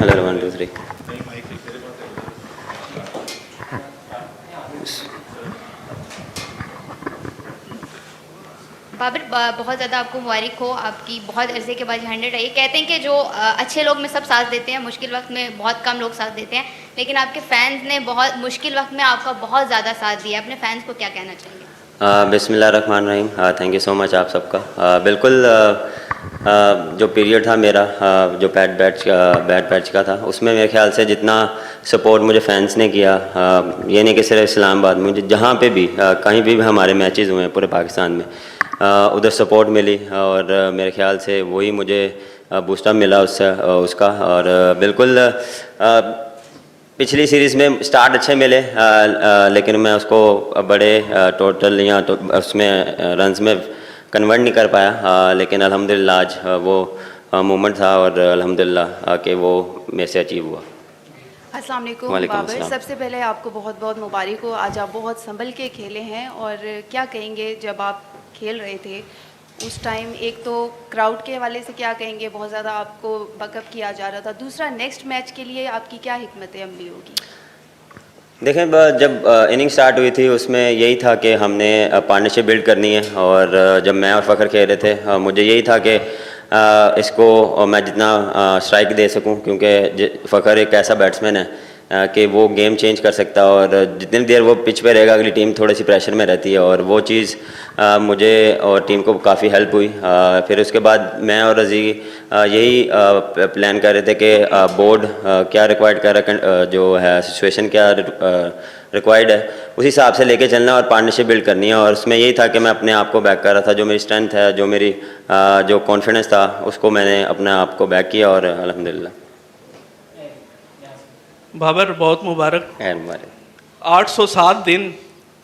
Colour 1 2 3। Babar, बहुत ज़्यादा आपको मुबारक हो, आपकी बहुत अरसे के बाद 100 आई। कहते हैं कि जो अच्छे लोग में सब साथ देते हैं, मुश्किल वक्त में बहुत कम लोग साथ देते हैं, लेकिन आपके फैंस ने बहुत मुश्किल वक्त में आपका बहुत ज़्यादा साथ दिया। अपने फैंस को क्या कहना चाहेंगे? बिस्मिल्लाहिर्रहमानिर्रहीम। थैंक यू सो मच आप सबका। बिल्कुल जो पीरियड था मेरा जो बैड बैच का था, उसमें मेरे ख्याल से जितना सपोर्ट मुझे फैंस ने किया, ये नहीं कि सिर्फ इस्लामाबाद, मुझे जहाँ पे भी कहीं भी हमारे मैचेस हुए हैं पूरे पाकिस्तान में, उधर सपोर्ट मिली और मेरे ख्याल से वही मुझे बूस्टअप मिला उसका। और बिल्कुल पिछली सीरीज़ में स्टार्ट अच्छे मिले, लेकिन मैं उसको बड़े टोटल या तो उसमें रन्स में कन्वर्ट नहीं कर पाया, लेकिन अल्हम्दुलिल्लाह आज वो मोमेंट था और अल्हम्दुलिल्लाह कि वो मेरे से अचीव हुआ। अस्सलाम वालेकुम वालेकुम बाबर, अस्सलाम। सबसे पहले आपको बहुत बहुत मुबारक हो। आज आप बहुत संभल के खेले हैं, और क्या कहेंगे जब आप खेल रहे थे उस टाइम, एक तो क्राउड के हवाले से क्या कहेंगे, बहुत ज़्यादा आपको बकअप किया जा रहा था, दूसरा नेक्स्ट मैच के लिए आपकी क्या हिकमत अमली होगी? देखें, जब इनिंग स्टार्ट हुई थी उसमें यही था कि हमने पार्टनरशिप बिल्ड करनी है, और जब मैं और फ़खर खेल रहे थे मुझे यही था कि इसको मैं जितना स्ट्राइक दे सकूं, क्योंकि फ़खर एक ऐसा बैट्समैन है कि वो गेम चेंज कर सकता है, और जितनी देर वो पिच पे रहेगा अगली टीम थोड़ी सी प्रेशर में रहती है, और वो चीज़ मुझे और टीम को काफ़ी हेल्प हुई। फिर उसके बाद मैं और रज़ी यही प्लान कर रहे थे कि बोर्ड क्या रिक्वायर्ड कर रहा, जो है सिचुएशन क्या रिक्वायर्ड है, उसी हिसाब से लेके चलना और पार्टनरशिप बिल्ड करनी है। और उसमें यही था कि मैं अपने आप को बैक कर रहा था, जो मेरी स्ट्रेंथ है, जो मेरी जो कॉन्फिडेंस था, उसको मैंने अपने आप को बैक किया और अल्हम्दुलिल्लाह। बाबर, बहुत मुबारक। 807 दिन,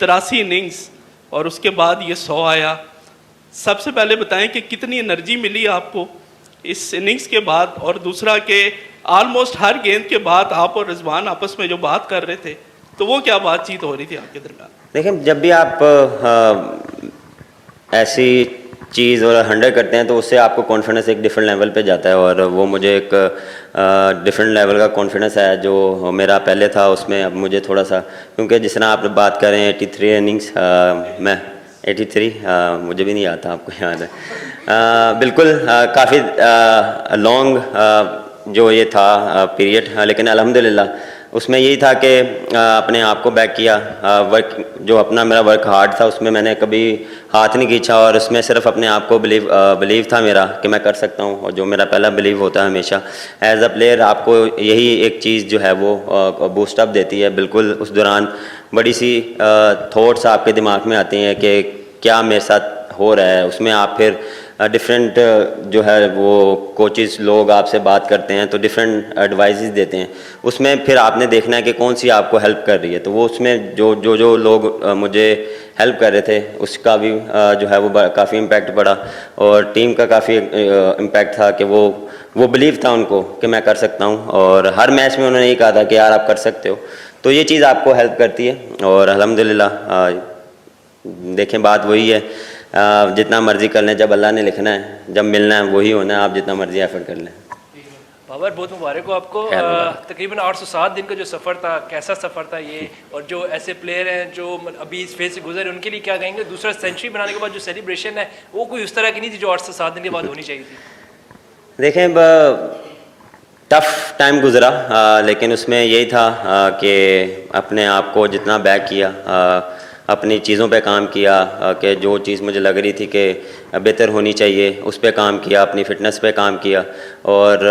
83 इनिंग्स, और उसके बाद ये 100 आया। सबसे पहले बताएं कि कितनी एनर्जी मिली आपको इस इनिंग्स के बाद, और दूसरा कि ऑलमोस्ट हर गेंद के बाद आप और रिजवान आपस में जो बात कर रहे थे, तो वो क्या बातचीत हो रही थी आपके दरमियान? देखें, जब भी आप ऐसी चीज़ और 100 करते हैं तो उससे आपको कॉन्फिडेंस एक डिफरेंट लेवल पे जाता है, और वो मुझे एक डिफरेंट लेवल का कॉन्फिडेंस है जो मेरा पहले था उसमें अब मुझे थोड़ा सा, क्योंकि जिस तरह आप बात करें 83 इनिंग्स, मैं 83 मुझे भी नहीं आता, आपको याद है। बिल्कुल काफ़ी लॉन्ग जो ये था पीरियड, लेकिन अल्हम्दुलिल्लाह उसमें यही था कि अपने आप को बैक किया। वर्क जो अपना मेरा वर्क हार्ड था उसमें मैंने कभी हाथ नहीं खींचा, और उसमें सिर्फ अपने आप को बिलीव था मेरा कि मैं कर सकता हूँ, और जो मेरा पहला बिलीव होता है हमेशा एज अ प्लेयर, आपको यही एक चीज़ जो है वो बूस्टअप देती है। बिल्कुल उस दौरान बड़ी सी थॉट्स आपके दिमाग में आती हैं कि क्या मेरे साथ हो रहा है, उसमें आप फिर डिफरेंट जो है वो कोचेस लोग आपसे बात करते हैं तो डिफरेंट एडवाइजेस देते हैं, उसमें फिर आपने देखना है कि कौन सी आपको हेल्प कर रही है। तो वो उसमें जो लोग मुझे हेल्प कर रहे थे उसका भी जो है वो काफ़ी इम्पैक्ट पड़ा, और टीम का काफ़ी इम्पैक्ट था कि वो बिलीव था उनको कि मैं कर सकता हूँ, और हर मैच में उन्होंने यही कहा था कि यार आप कर सकते हो। तो ये चीज़ आपको हेल्प करती है, और अल्हम्दुलिल्लाह देखें बात वही है, जितना मर्जी कर लें, जब अल्लाह ने लिखना है, जब मिलना है वही होना है, आप जितना मर्जी एफर्ट कर लें। बाबर, बहुत मुबारक हो आपको। तकरीबन 807 दिन का जो सफ़र था, कैसा सफ़र था ये, और जो ऐसे प्लेयर हैं जो अभी इस फेज से गुजरे उनके लिए क्या कहेंगे? दूसरा, सेंचुरी बनाने के बाद जो सेलिब्रेशन है वो कोई उस तरह की नहीं थी जो 807 दिन के बाद होनी चाहिए थी। देखें, टफ टाइम गुजरा, लेकिन उसमें यही था कि अपने आप को जितना बैक किया, अपनी चीज़ों पे काम किया, कि जो चीज़ मुझे लग रही थी कि बेहतर होनी चाहिए उस पे काम किया, अपनी फ़िटनेस पे काम किया, और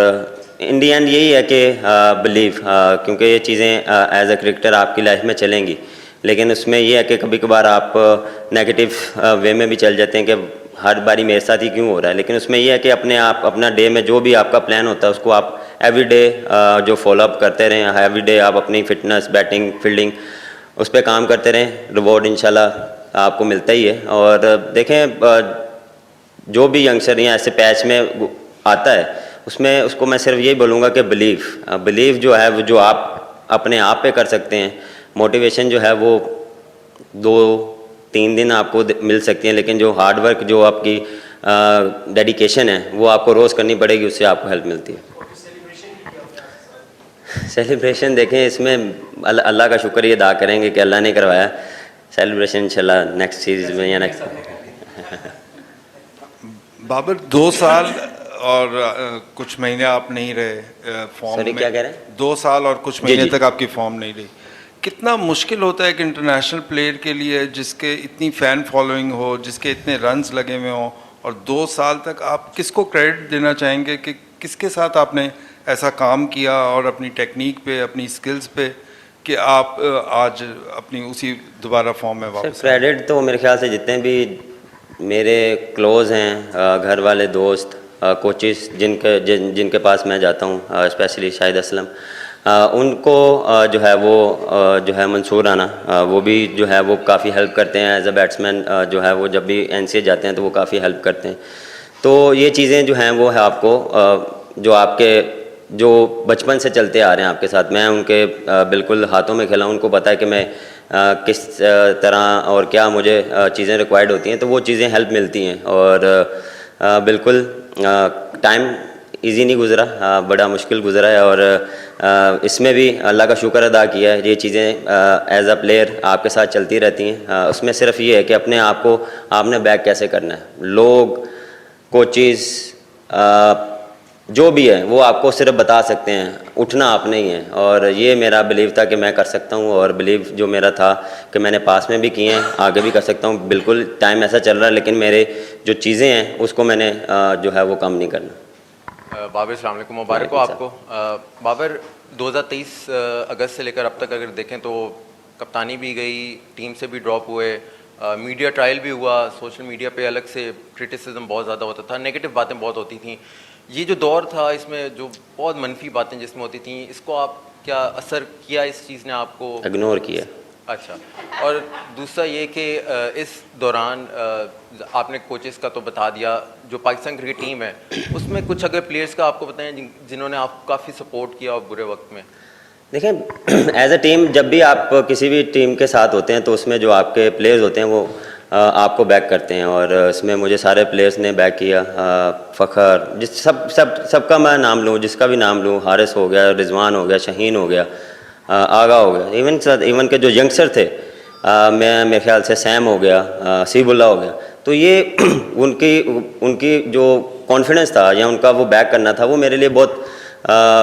इन दी एंड यही है कि बिलीव, क्योंकि ये चीज़ें एज अ क्रिकेटर आपकी लाइफ में चलेंगी, लेकिन उसमें यह है कि कभी कभार आप नेगेटिव वे में भी चल जाते हैं कि हर बारी मेरे साथ ही क्यों हो रहा है। लेकिन उसमें यह है कि अपने आप अपना डे में जो भी आपका प्लान होता है उसको आप एवरी डे जो फॉलोअप करते रहें, एवरी डे आप अपनी फ़िटनेस, बैटिंग, फील्डिंग उस पर काम करते रहें, रिवॉर्ड इंशाल्लाह आपको मिलता ही है। और देखें, जो भी यंगस्टर यहाँ ऐसे पैच में आता है उसमें उसको मैं सिर्फ यही बोलूँगा कि बिलीव जो है वो जो आप अपने आप पे कर सकते हैं, मोटिवेशन जो है वो 2-3 दिन आपको मिल सकती है, लेकिन जो हार्ड वर्क, जो आपकी डेडिकेशन है वो आपको रोज़ करनी पड़ेगी, उससे आपको हेल्प मिलती है। सेलिब्रेशन सेलिब्रेशन देखें, इसमें अल्लाह का शुक्र ये अदा करेंगे कि अल्लाह ने करवाया। सेलिब्रेशन इंशाल्लाह नेक्स्ट सीरीज़ में या नेक्स्ट। बाबर 2 साल और कुछ महीने आप नहीं रहे फॉर्म सॉरी, में। क्या कह रहे हैं? 2 साल और कुछ जी, महीने जी। तक आपकी फॉर्म नहीं रही। कितना मुश्किल होता है कि इंटरनेशनल प्लेयर के लिए जिसके इतनी फ़ैन फॉलोइंग हो, जिसके इतने रन्स लगे हुए हों, और 2 साल तक आप किसको क्रेडिट देना चाहेंगे कि किसके साथ आपने ऐसा काम किया और अपनी टेक्निक पे, अपनी स्किल्स पे, कि आप आज अपनी उसी दोबारा फॉर्म में वापस? क्रेडिट तो मेरे ख्याल से जितने भी मेरे क्लोज़ हैं, घर वाले, दोस्त, कोचेस जिनके पास मैं जाता हूँ, स्पेशली शाहिद असलम, उनको जो है वो जो है मंसूर राना, वो भी जो है वो काफ़ी हेल्प करते हैं एज अ बैट्समैन। जो है वो जब भी एनसीए जाते हैं तो वो काफ़ी हेल्प करते हैं। तो ये चीज़ें जो हैं वो है आपको जो आपके जो बचपन से चलते आ रहे हैं आपके साथ, मैं उनके बिल्कुल हाथों में खेला हूँ। उनको पता है कि मैं किस तरह और क्या मुझे चीज़ें रिक्वायर्ड होती हैं, तो वो चीज़ें हेल्प मिलती हैं। और बिल्कुल टाइम इजी नहीं गुज़रा, बड़ा मुश्किल गुज़रा है। और इसमें भी अल्लाह का शुक्र अदा किया है। ये चीज़ें एज अ प्लेयर आपके साथ चलती रहती हैं। उसमें सिर्फ ये है कि अपने आप को आपने बैक कैसे करना है। लोग, कोचेस, जो भी है वो आपको सिर्फ बता सकते हैं, उठना आपने ही है। और ये मेरा बिलीव था कि मैं कर सकता हूँ, और बिलीव जो मेरा था कि मैंने पास में भी किए हैं, आगे भी कर सकता हूँ। बिल्कुल टाइम ऐसा चल रहा है, लेकिन मेरे जो चीज़ें हैं उसको मैंने जो है वो कम नहीं करना। बाबर अस्सलाम वालेकुम, मुबारक हो आपको। बाबर 2023 अगस्त से लेकर अब तक अगर देखें तो कप्तानी भी गई, टीम से भी ड्रॉप हुए, मीडिया ट्रायल भी हुआ, सोशल मीडिया पे अलग से क्रिटिसिज्म बहुत ज़्यादा होता था, नेगेटिव बातें बहुत होती थी। ये जो दौर था इसमें जो बहुत मनफी बातें जिसमें होती थी, इसको आप क्या असर किया इस चीज़ ने आपको? इग्नोर किया। अच्छा, और दूसरा ये कि इस दौरान आपने कोचेस का तो बता दिया, जो पाकिस्तान क्रिकेट टीम है उसमें कुछ अगर प्लेयर्स का आपको बताएं जिन्होंने आपको काफ़ी सपोर्ट किया और बुरे वक्त में? देखें, एज अ टीम जब भी आप किसी भी टीम के साथ होते हैं तो उसमें जो आपके प्लेयर्स होते हैं वो आपको बैक करते हैं। और इसमें मुझे सारे प्लेयर्स ने बैक किया। फ़खर, जिस सबका मैं नाम लूँ, जिसका भी नाम लूँ, हारिस हो गया, रिजवान हो गया, शहीन हो गया, आगा हो गया, इवन के जो यंगस्टर थे, मैं मेरे ख्याल से सैम हो गया, सीबुल्ला हो गया। तो ये उनकी जो कॉन्फिडेंस था या उनका वो बैक करना था, वो मेरे लिए बहुत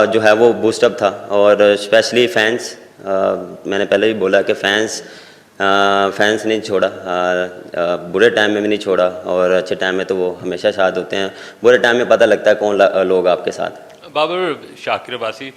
जो है वो बूस्टअप था। और स्पेशली फैंस, मैंने पहले भी बोला कि फैंस नहीं छोड़ा, बुरे टाइम में भी नहीं छोड़ा, और अच्छे टाइम में तो वो हमेशा साथ होते हैं। बुरे टाइम में पता लगता है कौन लोग आपके साथ। बाबर, शाकिर अब्बासी।